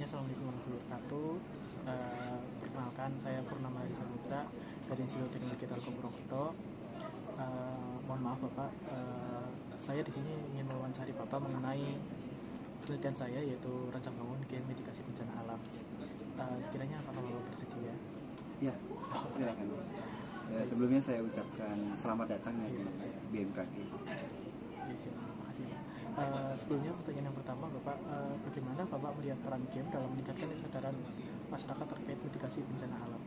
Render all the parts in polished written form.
Assalamualaikum warahmatullahi wabarakatuh. Perkenalkan, saya Purnama Hari Saputra dari Institut Teknologi Telkom Purwokerto. Mohon maaf Bapak, saya di sini ingin mewawancari Bapak mengenai penelitian saya, yaitu rancang bangun game mitigasi bencana alam. Sekiranya apakah Bapak bersedia? Ya, silakan Mas. Sebelumnya saya ucapkan selamat datang di BMKG. Ya, silakan. Terima kasih. Sebelumnya pertanyaan yang pertama Bapak, bagaimana Bapak melihat peran game dalam meningkatkan kesadaran masyarakat terkait mitigasi bencana alam?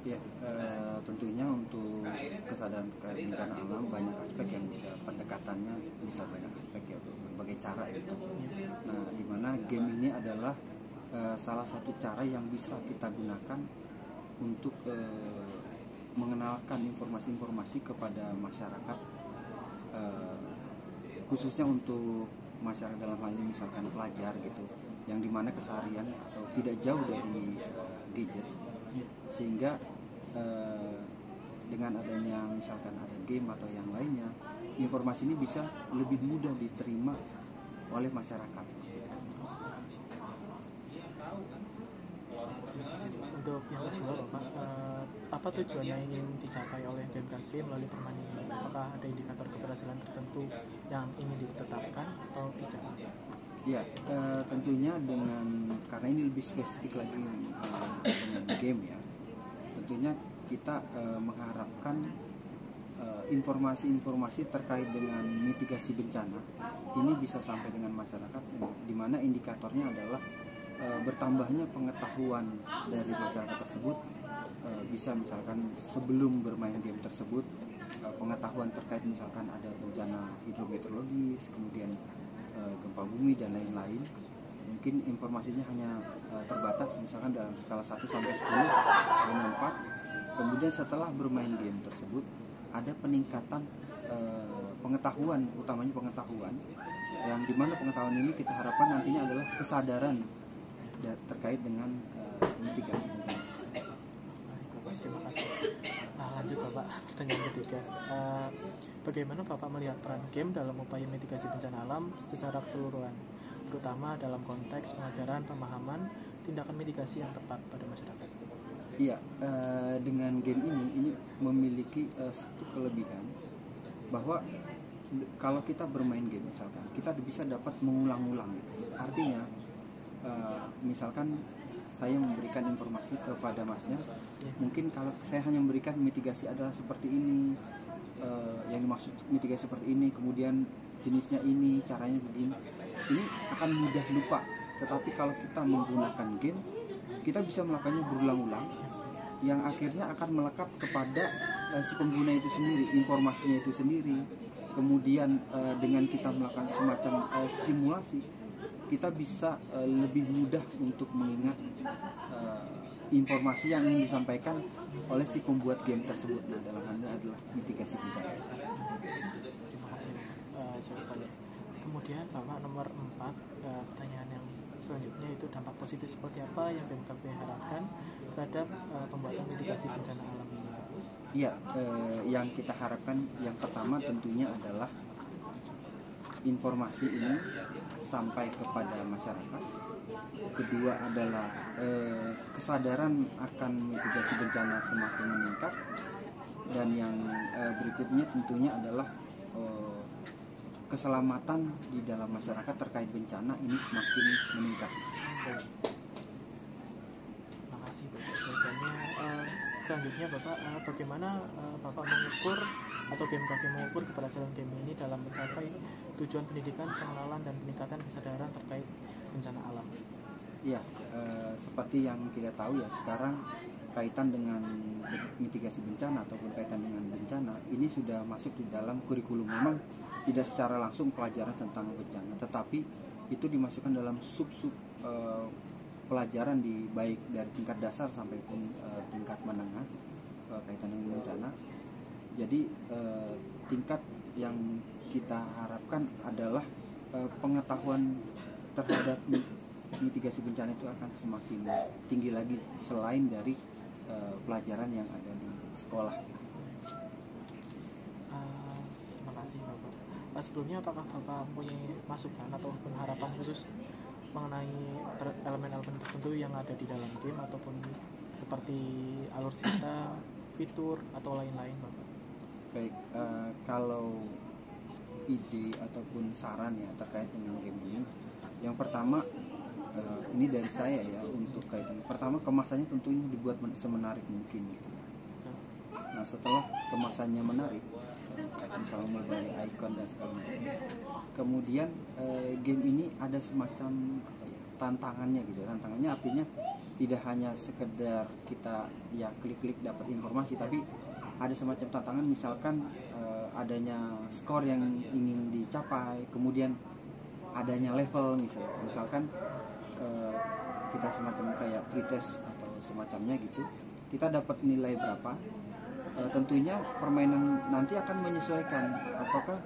Ya, tentunya untuk kesadaran terkait bencana alam banyak aspek yang bisa pendekatannya, bisa banyak aspek ya, berbagai cara itu. Nah, di mana game ini adalah salah satu cara yang bisa kita gunakan untuk mengenalkan informasi-informasi kepada masyarakat, khususnya untuk masyarakat dalam hal ini misalkan pelajar gitu, yang dimana keseharian atau tidak jauh dari gadget, sehingga dengan adanya misalkan ada game atau yang lainnya, informasi ini bisa lebih mudah diterima oleh masyarakat. Untuk yang kedua Bapak, apa tujuan yang ingin dicapai oleh BMKG melalui permainan ini? Apakah ada indikator keberhasilan tertentu yang ingin ditetapkan atau tidak? Ya, tentunya karena ini lebih spesifik lagi dengan game ya, tentunya kita mengharapkan informasi-informasi terkait dengan mitigasi bencana ini bisa sampai dengan masyarakat, di mana indikatornya adalah bertambahnya pengetahuan dari masyarakat tersebut, bisa misalkan sebelum bermain game tersebut, pengetahuan terkait misalkan ada bencana hidrometeorologis, kemudian gempa bumi dan lain-lain. Mungkin informasinya hanya terbatas misalkan dalam skala 1 sampai 10 hanya 4. Kemudian setelah bermain game tersebut ada peningkatan pengetahuan, utamanya pengetahuan, yang dimana pengetahuan ini kita harapkan nantinya adalah kesadaran terkait dengan mitigasi bencana. Terima kasih. Lanjut Bapak, pertanyaan ketiga. Bagaimana Bapak melihat peran game dalam upaya mitigasi bencana alam secara keseluruhan, terutama dalam konteks pengajaran, pemahaman, tindakan mitigasi yang tepat pada masyarakat? Iya, dengan game ini memiliki satu kelebihan, bahwa kalau kita bermain game misalkan, kita bisa dapat mengulang-ulang gitu. Artinya, misalkan saya memberikan informasi kepada masnya, mungkin kalau saya hanya memberikan mitigasi adalah seperti ini, yang dimaksud mitigasi seperti ini, kemudian jenisnya ini, caranya begini, ini akan mudah lupa. Tetapi kalau kita menggunakan game, kita bisa melakukannya berulang-ulang, yang akhirnya akan melekat kepada si pengguna itu sendiri, informasinya itu sendiri. Kemudian dengan kita melakukan semacam simulasi, kita bisa lebih mudah untuk mengingat informasi yang ingin disampaikan oleh si pembuat game tersebut. Nah, dalam hal ini adalah mitigasi bencana. Terima kasih jawabannya. Kemudian Bapak nomor 4, pertanyaan yang selanjutnya itu dampak positif seperti apa yang BMKG harapkan terhadap pembuatan mitigasi bencana alam ini? Iya, yang kita harapkan yang pertama tentunya adalah informasi ini sampai kepada masyarakat. Kedua adalah kesadaran akan mitigasi bencana semakin meningkat. Dan yang berikutnya tentunya adalah keselamatan di dalam masyarakat terkait bencana ini semakin meningkat. Terima kasih Bapak jawabannya. Selanjutnya Bapak, bagaimana Bapak mengukur atau BMKG mengukur keberhasilan game ini dalam mencapai tujuan pendidikan, pengenalan, dan peningkatan kesadaran terkait bencana alam? Ya, seperti yang kita tahu ya, sekarang kaitan dengan mitigasi bencana ataupun kaitan dengan bencana ini sudah masuk di dalam kurikulum. Memang tidak secara langsung pelajaran tentang bencana, tetapi itu dimasukkan dalam sub-sub pelajaran baik dari tingkat dasar sampai pun tingkat menengah kaitan dengan bencana. Jadi tingkat yang kita harapkan adalah pengetahuan terhadap mitigasi bencana itu akan semakin tinggi lagi selain dari pelajaran yang ada di sekolah. Terima kasih Bapak. Sebelumnya apakah Bapak mempunyai masukan atau harapan khusus mengenai elemen-elemen tertentu yang ada di dalam game ataupun seperti alur cerita, fitur atau lain-lain, Bapak? Baik, kalau ide ataupun saran ya terkait dengan game ini, yang pertama ini dari saya ya untuk kaitan. Pertama, kemasannya tentunya dibuat semenarik mungkin gitu ya. Nah, setelah kemasannya menarik, misalnya mulai dari icon dan segala macam, kemudian game ini ada semacam apa ya, tantangannya gitu. Tantangannya artinya tidak hanya sekedar kita ya klik-klik dapat informasi, tapi ada semacam tantangan, misalkan adanya skor yang ingin dicapai, kemudian adanya level misalkan kita semacam kayak free test atau semacamnya gitu, kita dapat nilai berapa, tentunya permainan nanti akan menyesuaikan apakah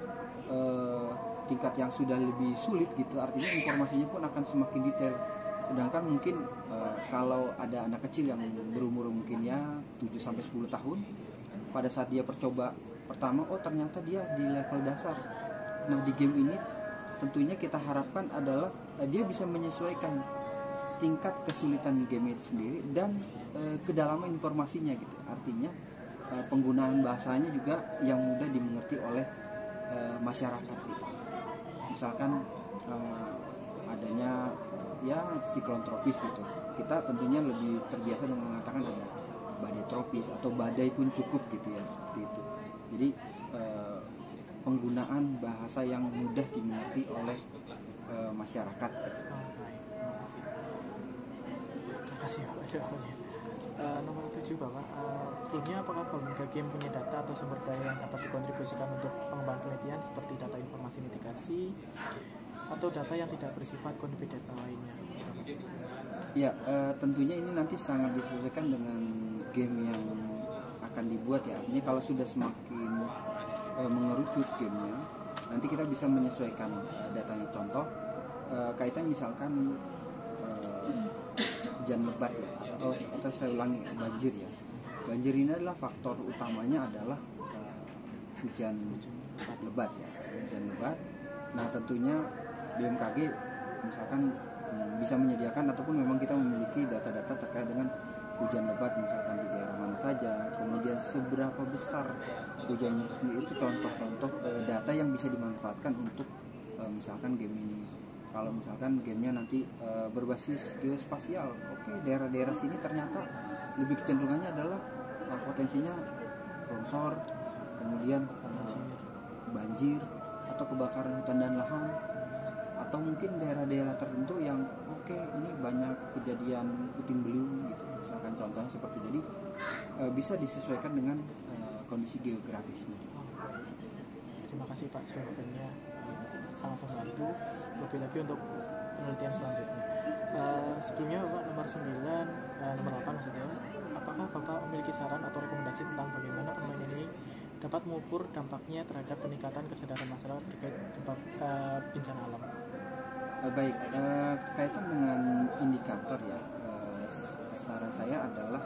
tingkat yang sudah lebih sulit gitu, artinya informasinya pun akan semakin detail. Sedangkan mungkin kalau ada anak kecil yang berumur mungkin ya 7-10 tahun, pada saat dia percoba pertama, oh ternyata dia di level dasar. Nah, di game ini tentunya kita harapkan adalah dia bisa menyesuaikan tingkat kesulitan game itu sendiri dan kedalaman informasinya gitu. Artinya penggunaan bahasanya juga yang mudah dimengerti oleh masyarakat gitu. Misalkan adanya ya siklon tropis gitu, kita tentunya lebih terbiasa dengan mengatakan ada badai tropis atau badai pun cukup gitu ya, seperti itu. Jadi penggunaan bahasa yang mudah dimengerti oleh masyarakat. Terima kasih Bapak jawabannya. Nomor 7 Bapak, sebelumnya apakah Komika Game punya data atau sumber daya yang dapat dikontribusikan untuk pengembangan penelitian seperti data informasi mitigasi atau data yang tidak bersifat confidential lainnya? Ya, tentunya ini nanti sangat disesuaikan dengan game yang akan dibuat ya. Artinya kalau sudah semakin mengerucut gamenya, nanti kita bisa menyesuaikan datanya. Contoh, kaitan misalkan hujan lebat ya, atau saya ulangi, banjir ya. Banjir ini adalah faktor utamanya adalah hujan lebat ya, hujan lebat. Nah, tentunya BMKG misalkan bisa menyediakan ataupun memang kita memiliki data-data terkait dengan hujan lebat misalkan di daerah mana saja, kemudian seberapa besar hujannya sendiri, itu contoh-contoh data yang bisa dimanfaatkan untuk misalkan game ini. Kalau misalkan gamenya nanti berbasis geospasial, oke, daerah-daerah sini ternyata lebih kecenderungannya adalah potensinya longsor, kemudian banjir atau kebakaran hutan dan lahan, atau mungkin daerah-daerah tertentu yang oke, ini banyak kejadian puting beliung gitu, misalkan contohnya seperti. Jadi bisa disesuaikan dengan kondisi geografisnya. Terima kasih Pak jawabannya, sangat membantu lebih lagi untuk penelitian selanjutnya. Sebelumnya Bapak nomor 8 maksudnya, apakah Bapak memiliki saran atau rekomendasi tentang bagaimana permainan ini dapat mengukur dampaknya terhadap peningkatan kesadaran masyarakat terkait bencana alam? Baik, kaitan dengan indikator ya, saran saya adalah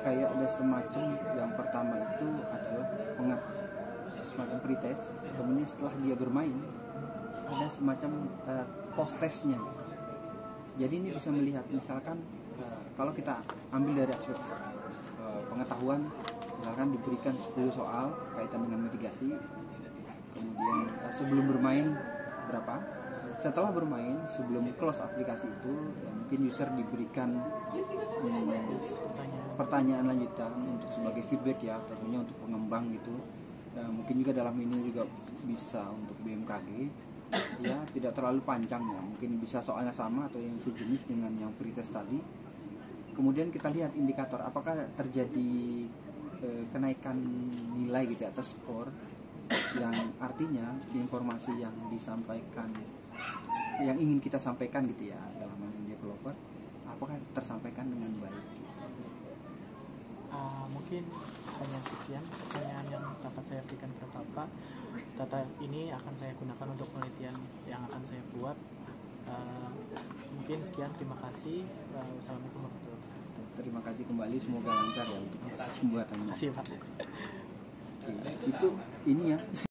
kayak ada semacam, yang pertama itu adalah semacam pretest, kemudian setelah dia bermain ada semacam post testnya. Jadi ini bisa melihat misalkan kalau kita ambil dari aspek pengetahuan, misalkan diberikan 10 soal kaitan dengan mitigasi, kemudian sebelum bermain berapa, setelah bermain, sebelum close aplikasi itu ya, mungkin user diberikan pertanyaan lanjutan untuk sebagai feedback ya, tentunya untuk pengembang gitu. Mungkin juga dalam ini juga bisa untuk BMKG ya, tidak terlalu panjang ya, mungkin bisa soalnya sama atau yang sejenis dengan yang pretest tadi. Kemudian kita lihat indikator apakah terjadi kenaikan nilai gitu atau skor, yang artinya informasi yang disampaikan, yang ingin kita sampaikan gitu ya dalam hal ini developer, apakah tersampaikan dengan baik gitu. Mungkin hanya sekian pertanyaan yang dapat saya berikan kepada Bapak. Data ini akan saya gunakan untuk penelitian yang akan saya buat. Mungkin sekian, terima kasih. Wassalamualaikum warahmatullahi wabarakatuh. Terima kasih kembali, semoga lancar ya untuk pembuatannya. Terima kasih Pak. Itu ini ya